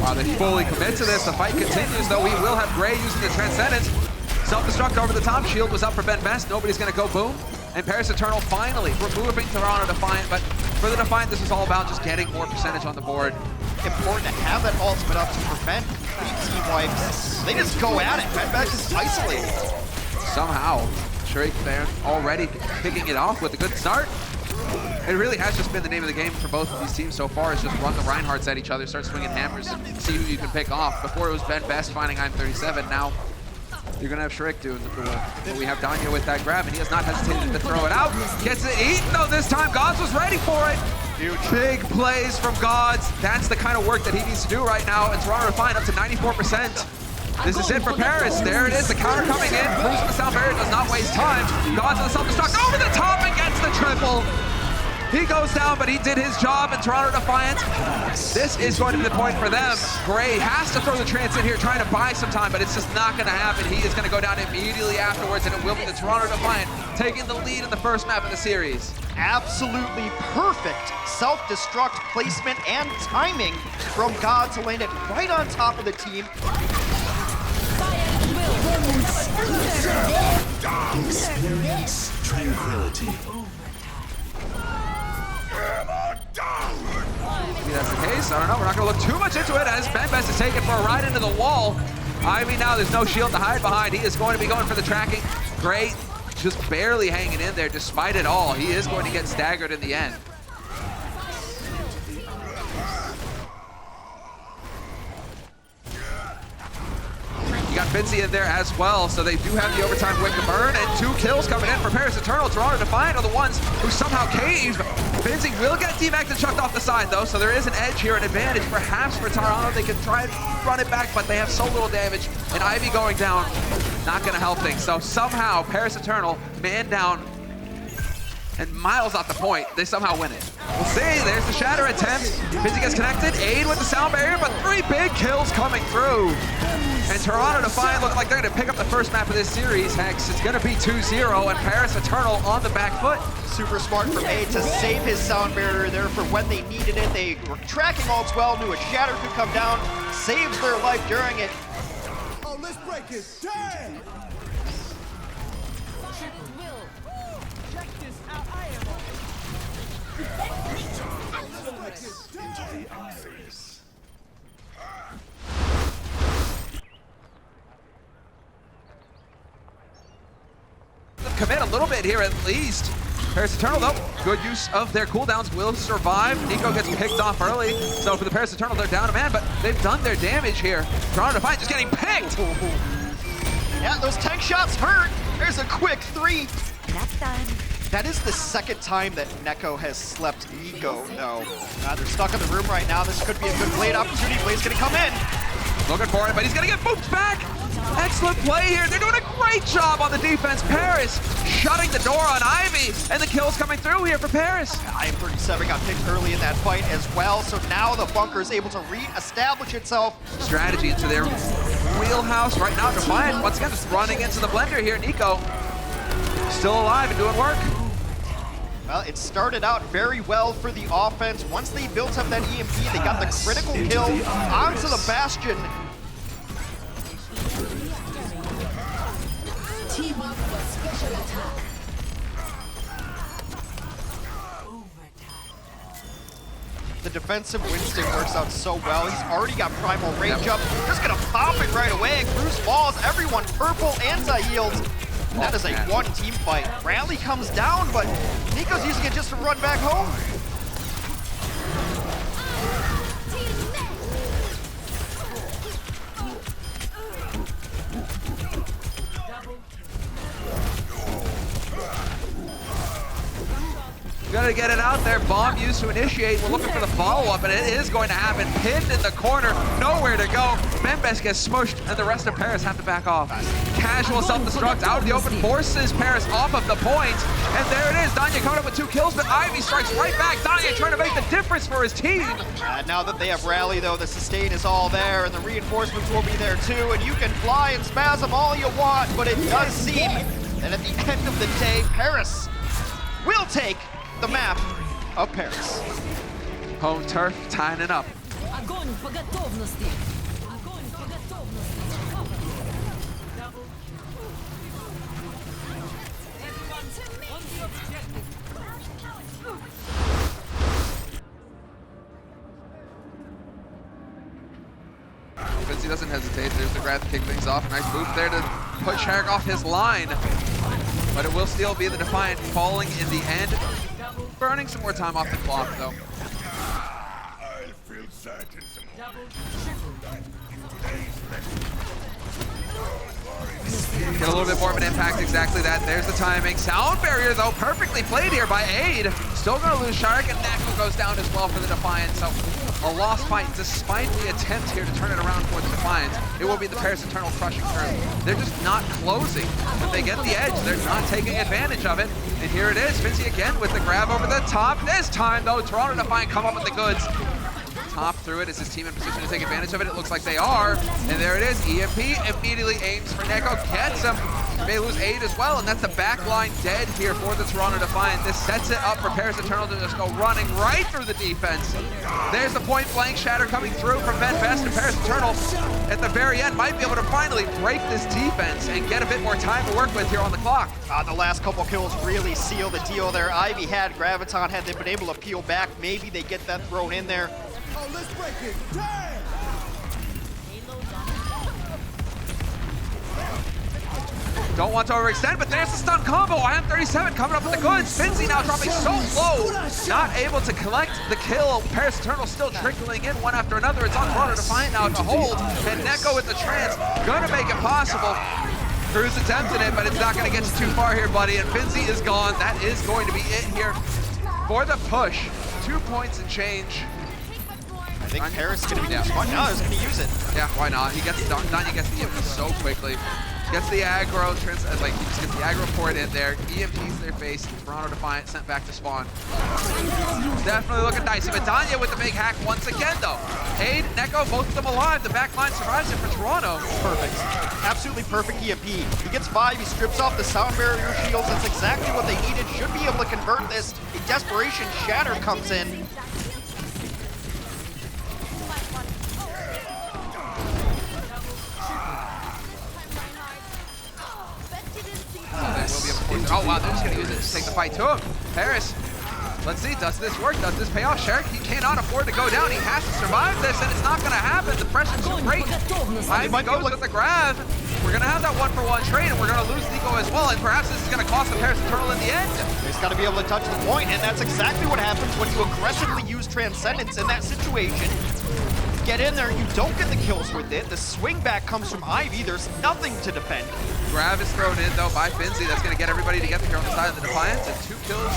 Wow, they fully commit to this. The fight continues, though. We will have Gray using the Transcendence. Self-destruct over the top. Shield was up for Ben Best. Nobody's going to go boom. And Paris Eternal finally removing Toronto Defiant. But for the Defiant, this is all about just getting more percentage on the board. Important to have that ultimate up to prevent complete team wipes. They just go at it. Ben Best is isolated. Somehow, Drake there already picking it off with a good start. It really has just been the name of the game for both of these teams so far, is just run the Reinhardts at each other, start swinging hammers, and see who you can pick off. Before it was Ben Best finding I'm 37, now you're going to have Shriek doing the work. But we have Danya with that grab, and he has not hesitated to throw it out. Gets it eaten, though, this time. Gods was ready for it. Huge. Big plays from Gods. That's the kind of work that he needs to do right now, and Toronto Defiant up to 94%. This is it for Paris. There it is, the counter coming in. Cruz with the sound barrier does not waste time. Gods on the self-destruct over the top and gets the triple. He goes down, but he did his job in Toronto Defiant. This is going to be the point for them. Gray has to throw the trance in here, trying to buy some time, but it's just not going to happen. He is going to go down immediately afterwards, and it will be the Toronto Defiant taking the lead in the first map of the series. Absolutely perfect self-destruct placement and timing from God to land it right on top of the team. Experience tranquility. Maybe that's the case. I don't know. We're not going to look too much into it as Ben Best is taken for a ride into the wall. Ivy now, there's no shield to hide behind. He is going to be going for the tracking. Great. Just barely hanging in there despite it all. He is going to get staggered in the end. You got Finzi in there as well, so they do have the overtime win to burn, and 2 kills coming in for Paris Eternal. Toronto Defiant are the ones who somehow cave. Finzi will get devacked and chucked off the side, though, so there is an edge here, an advantage perhaps for Toronto. They can try and run it back, but they have so little damage, and Ivy going down, not going to help things. So somehow, Paris Eternal, man down, and miles off the point, they somehow win it. We'll see, there's the shatter attempt. Finzi gets connected, aid with the sound barrier, but 3 big kills coming through. And Toronto Defiant look like they're going to pick up the first map of this series, Hex. It's going to be 2-0, and Paris Eternal on the back foot. Super smart from A to save his sound barrier there for when they needed it. They were tracking all 12, knew a shatter could come down, saves their life during it. Oh, let's break it down! Check this out, I am commit a little bit here at least. Paris Eternal, though, good use of their cooldowns, will survive. Nico gets picked off early, so for the Paris Eternal, they're down a man, but they've done their damage here. Toronto Defiant just getting picked. Yeah, those tank shots hurt. There's a quick 3. Next time. That is the second time that Neko has slept Nico. No, they're stuck in the room right now. This could be a good blade opportunity. Blade's gonna come in. Looking for it, but he's gonna get booped back. Excellent play here. They're doing a great job on the defense. Paris shutting the door on Ivy, and the kills coming through here for Paris. IM-37 got picked early in that fight as well, so now the bunker is able to re-establish itself. Strategy into their wheelhouse right now. Defiant, once again, just running into the blender here. Nico still alive and doing work. Well, it started out very well for the offense. Once they built up that EMP, they got the critical kill onto the Bastion. Team up for special attack. The defensive Winston works out so well. He's already got primal range up. Just gonna pop it right away. Cruz falls, everyone purple anti-healed. That is a 1-team fight. Rally comes down, but Nico's using it just to run back home. Gotta get it out there. Bomb used to initiate. We're looking for the follow-up, and it is going to happen. Pinned in the corner, nowhere to go. Ben Best gets smushed, and the rest of Paris have to back off. Casual self-destruct out of the open forces Paris off of the point. And there it is. Danya coming up with 2 kills, but Ivy strikes right back. Danya trying to make the difference for his team. Now that they have Rally, though, the sustain is all there, and the reinforcements will be there too. And you can fly and spasm all you want, but it does seem that at the end of the day, Paris will take the map of Paris. Home turf tying it up. Огонь по готовности! Огонь по готовности! Double. Everyone on the objective. Vinci doesn't hesitate. There's the grab to kick things off. Nice move there to put Shark off his line. But it will still be the Defiant falling in the end. Burning some more time off the clock, though. Get a little bit more of an impact, exactly that. There's the timing. Sound barrier, though, perfectly played here by Aid. Still gonna lose Shark, and Neko goes down as well for the Defiant. So a lost fight, despite the attempt here to turn it around for the Defiant. It will be the Paris Eternal crushing through. They're just not closing. If they get the edge, they're not taking advantage of it. And here it is, Vinci again with the grab over the top. This time, though, Toronto Defiant come up with the goods. Top through it. Is his team in position to take advantage of it? It looks like they are. And there it is. EMP immediately aims for Neko, gets him. They lose Aid as well, and that's the back line dead here for the Toronto Defiant. This sets it up for Paris Eternal to just go running right through the defense. There's the point blank shatter coming through from Ben Best, and Paris Eternal at the very end might be able to finally break this defense and get a bit more time to work with here on the clock. The last couple kills really seal the deal there. Ivy had Graviton, had they been able to peel back, maybe they get that thrown in there. Oh, let's break it. Damn! Don't want to overextend, but there's the stun combo. IM37 coming up with the goods. Vinci now dropping so low, not able to collect the kill. Paris Eternal still trickling in one after another. It's on Toronto Defiant now to hold, and Neko with the trance, gonna make it possible. Cruz attempted it, but it's not gonna get you too far here, buddy, and Vinci is gone. That is going to be it here for the push. 2 points and change. I think Paris is going to be smart. No, he's going to use it. Yeah, why not? He gets Danya gets the EMP so quickly. Gets the aggro, he just gets the aggro poured in there. EMPs their face. Toronto Defiant sent back to spawn. Definitely looking dicey, but Danya with the big hack once again, though. Aid, Neko, both of them alive. The back line survives it for Toronto. Perfect. Absolutely perfect EMP. He gets 5, he strips off the sound barrier shields. That's exactly what they needed. Should be able to convert this. A desperation shatter comes in. Oh wow, they're just gonna use it to take the fight to him. Paris, let's see, does this work? Does this pay off? Shark, he cannot afford to go down. He has to survive this, and it's not gonna happen. The pressure's too great. Ivy goes with the grab. We're gonna have that 1-for-1 trade, and we're gonna lose Nico as well, and perhaps this is gonna cost the Paris Eternal in the end. He's gotta be able to touch the point, and that's exactly what happens when you aggressively use Transcendence in that situation. Get in there, you don't get the kills with it. The swing back comes from Ivy. There's nothing to defend. Grab is thrown in, though, by Vinci. That's going to get everybody together here on the side of the Defiance, and 2 kills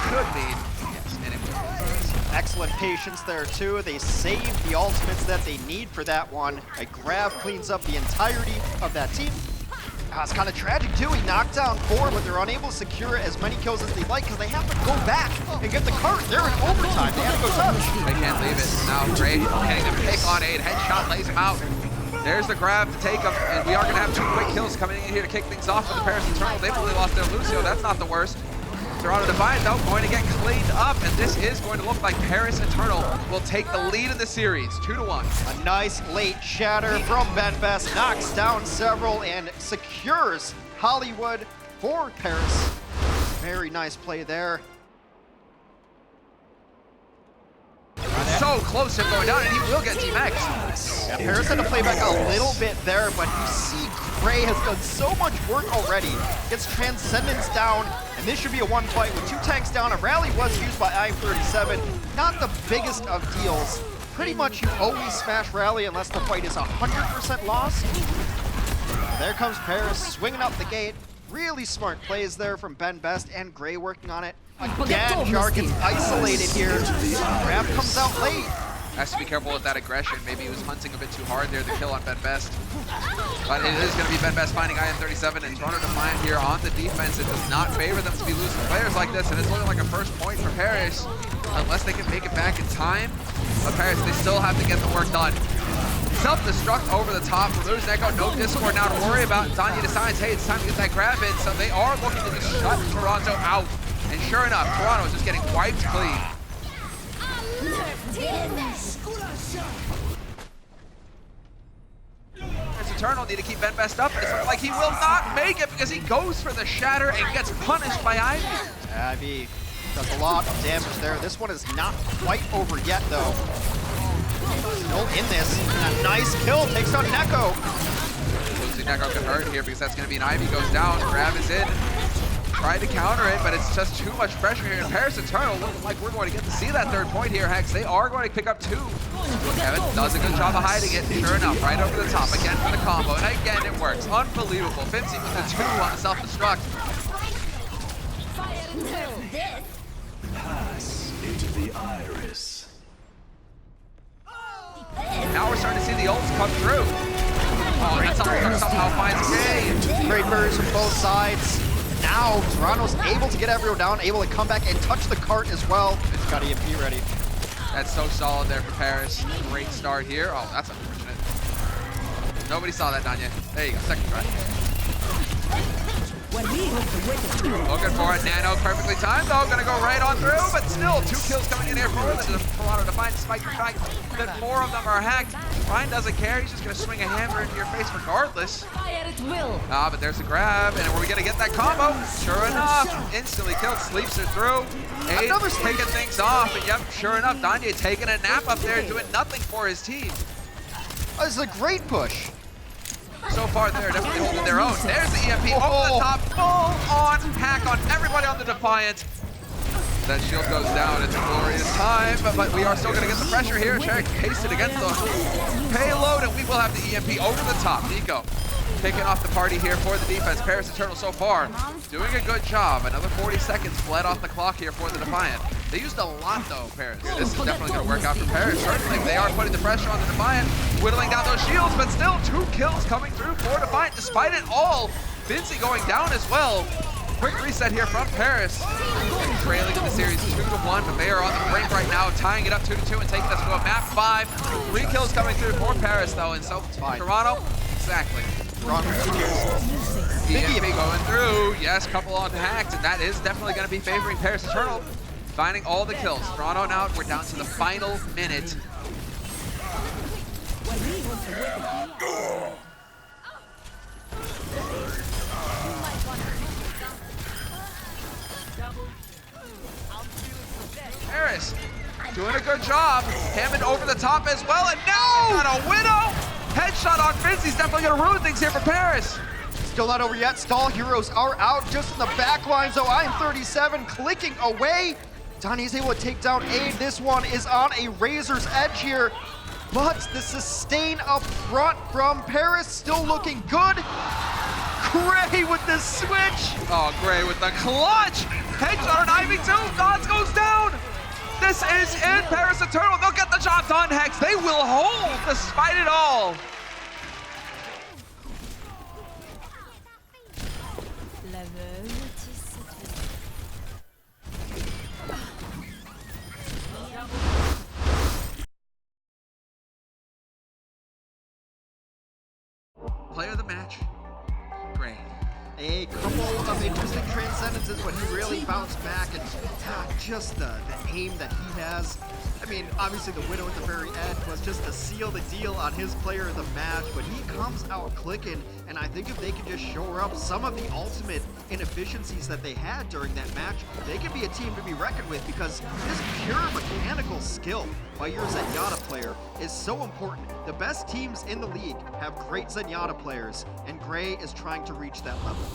could mean, yes, anyway. Excellent patience there, too. They save the ultimates that they need for that one. A grab cleans up the entirety of that team. It's kind of tragic, too. He knocked down 4, but they're unable to secure as many kills as they'd like because they have to go back and get the cart. They're in overtime. They have to go touch. They can't leave it. Now, Gray getting the pick on Aid. Headshot lays him out. There's the grab to take him, and we are going to have 2 quick kills coming in here to kick things off for the Paris Eternal. They've only lost their Lucio. That's not the worst. Toronto Defiant, though, going to get cleaned up, and this is going to look like Paris Eternal will take the lead in the series, 2-1. A nice late shatter from Ben Best, knocks down several and secures Hollywood for Paris. Very nice play there. So close to him going down, and he will get Team X. Yeah, Paris had to play back a little bit there, but you see Gray has done so much work already. Gets Transcendence down, and this should be a 1 fight with 2 tanks down. A rally was used by IM37. Not the biggest of deals. Pretty much you always smash rally unless the fight is 100% lost. There comes Paris swinging up the gate. Really smart plays there from Ben Best and Gray working on it. Again, Jar gets isolated here. Grab comes out late. Has to be careful with that aggression. Maybe he was hunting a bit too hard there, the kill on Ben Best. But it is going to be Ben Best finding IM37, and Toronto Defiant here on the defense. It does not favor them to be losing players like this, and it's looking like a first point for Paris, unless they can make it back in time. But Paris, they still have to get the work done. Self-destruct over the top, removes Neko, no Discord now to worry about. Danya decides, hey, it's time to get that grab in, so they are looking to just shut Toronto out. And sure enough, Toronto is just getting wiped clean. There's Eternal, need to keep Ben best up. It's like he will not make it because he goes for the shatter and gets punished by Ivy. Ivy does a lot of damage there. This one is not quite over yet, though. Still in this. And a nice kill takes down Neko. Losing Neko could hurt here because that's going to be an Ivy goes down. Grab is in. Tried to counter it, but it's just too much pressure here. And Paris Eternal looking like we're going to get to see that third point here, Hex. They are going to pick up 2. Kevin does a good job of hiding it. Sure enough, right over the top again for the combo. And again, it works. Unbelievable. Finzy with the 2 on the self-destruct. Pass into the iris. Now we're starting to see the ults come through. Oh, that's somehow finds Gray. Great bursts from both sides. Now Toronto's able to get everyone down, able to come back and touch the cart as well. It's got EMP ready. That's so solid there for Paris. Great start here. Oh, that's unfortunate. Nobody saw that, Danya. There you go, second try. Looking for it, Nano perfectly timed though, gonna go right on through, but still 2 kills coming in here for the Toronto Defiant, despite the fact that 4 of them are hacked. Ryan doesn't care, he's just gonna swing a hammer into your face regardless. But there's a grab, and we're gonna get that combo. Sure enough, instantly killed, sleeps her through. Another taking things off, and yep, sure enough, Danya taking a nap up there, doing nothing for his team. This is a great push. So far, they're definitely holding their own. There's the EMP over the top, full-on hack on everybody on the Defiant. That shield goes down. It's a glorious time, but we are still going to get the pressure here. Sherrick pasted against the payload, and we will have the EMP over the top. Nico kicking off the party here for the defense. Paris Eternal so far doing a good job. Another 40 seconds bled off the clock here for the Defiant. They used a lot though, Paris. This is definitely going to work out for Paris. Certainly, they are putting the pressure on the Defiant, whittling down those shields, but still 2 kills coming through for Defiant. Despite it all, Finzy going down as well. Quick reset here from Paris. Trailing in the series 2-1, but they are on the brink right now, tying it up 2-2 and taking us to a map 5. 3 kills coming through for Paris though, and so Toronto, exactly. Toronto 2 kills. EMP going through. Yes, couple on hacked, and that is definitely going to be favoring Paris Eternal, finding all the kills. Toronto now, we're down to the final minute. Paris doing a good job. Hammond over the top as well, and now on a Widow. Headshot on Finzy's definitely going to ruin things here for Paris. Still not over yet. Stall heroes are out just in the back lines, though. I'm 37 clicking away. Donnie's able to take down Aid. This one is on a razor's edge here. But the sustain up front from Paris still looking good. Gray with the switch. Oh, Gray with the clutch. Headshot on Ivy too. Gods goes down. This is it. Paris Eternal, they'll get the job done, Hex. They will hold despite it all. Player of the match, Gray. A couple of interesting transcendences when he really bounced back, and just the aim that he has. I mean, obviously the Widow at the very end was just to seal the deal on his player of the match, but he comes out clicking, and I think if they can just shore up some of the ultimate inefficiencies that they had during that match, they can be a team to be reckoned with, because this pure mechanical skill by your Zenyatta player is so important. The best teams in the league have great Zenyatta players, and Gray is trying to reach that level.